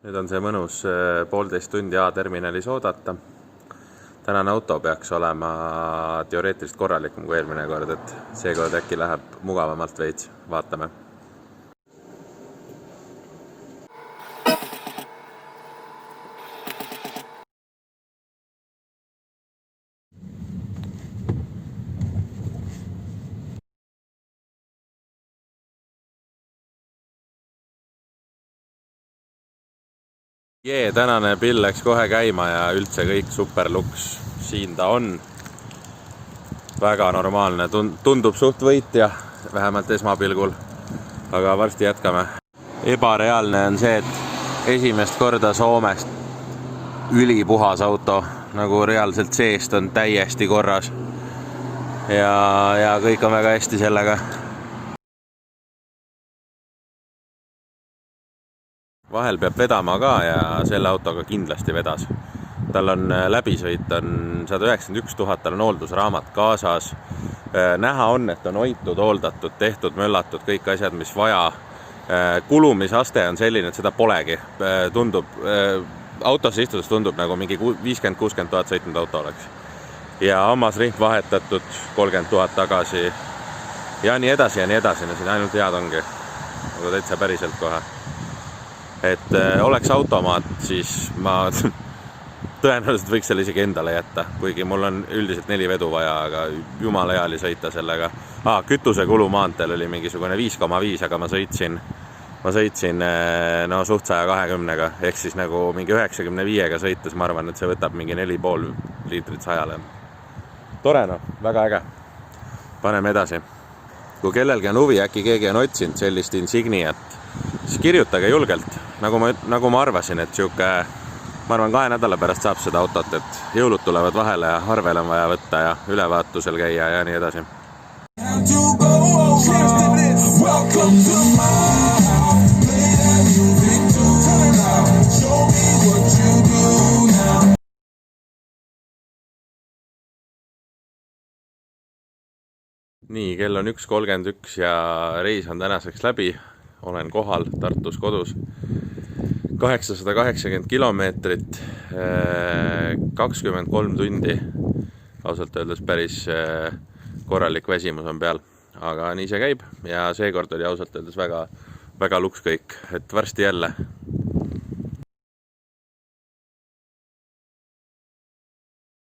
Nüüd on see mõnus 1,5 tundi A-terminalis oodata. Tänane auto peaks olema teoreetiliselt korralikum kui eelmine kord, et seekord äkki läheb mugavamalt veits, vaatame. Tänane pill läks kohe käima ja üldse kõik super luks. Siin ta on. Väga normaalne. Tundub suht võitja, vähemalt esmapilgul. Aga varsti jätkame. Ebareaalne on see, et esimest korda Soomest ülipuhas auto. Nagu reaalselt seest on täiesti korras. Ja kõik on väga hästi sellega. Vahel peab vedama ka ja selle autoga kindlasti vedas. Tal on läbisõit on 191 000, tal on hooldusraamat kaasas. Näha on, et on hoitud, hooldatud, tehtud, möllatud, kõik asjad, mis vaja. Kulumisaste on selline, et seda polegi. Autosse istudes tundub nagu mingi 50-60 000 sõitnud auto oleks. Ja hammasrihm vahetatud 30 000 tagasi. Ja nii edasi ja nii edasi. No siin ainult head ongi. Aga täitsa päriselt kohe. Et oleks automaat, siis ma tõenäoliselt võiks selle isegi endale jätta, kuigi mul on üldiselt 4 vedu vaja, aga jumala heali sõita sellega. Kütuse kulu maanteel oli mingisugune 5,5, aga ma sõitsin suht 120-ga, ehk siis nagu mingi 95-ga sõites, ma arvan, et see võtab mingi 4,5 liitrit 100-le. Tore väga äge. Paneme edasi. Kui kellelgi on huvi, äkki keegi on otsinud sellist Insigniat, siis kirjutage julgelt. Nagu ma arvasin, et ma arvan 2 nädala pärast saab seda autot, et jõulud tulevad vahele ja arvel on vaja võtta ja ülevaatusel käia ja nii edasi. Nii, kell on 1:31 ja reis on tänaseks läbi. Olen kohal Tartus kodus. 880 kilomeetrit, 23 tundi. Ausalt öeldes päris korralik väsimus on peal. Aga nii see käib ja seekord oli ausalt öeldes väga luks kõik. Et varsti jälle.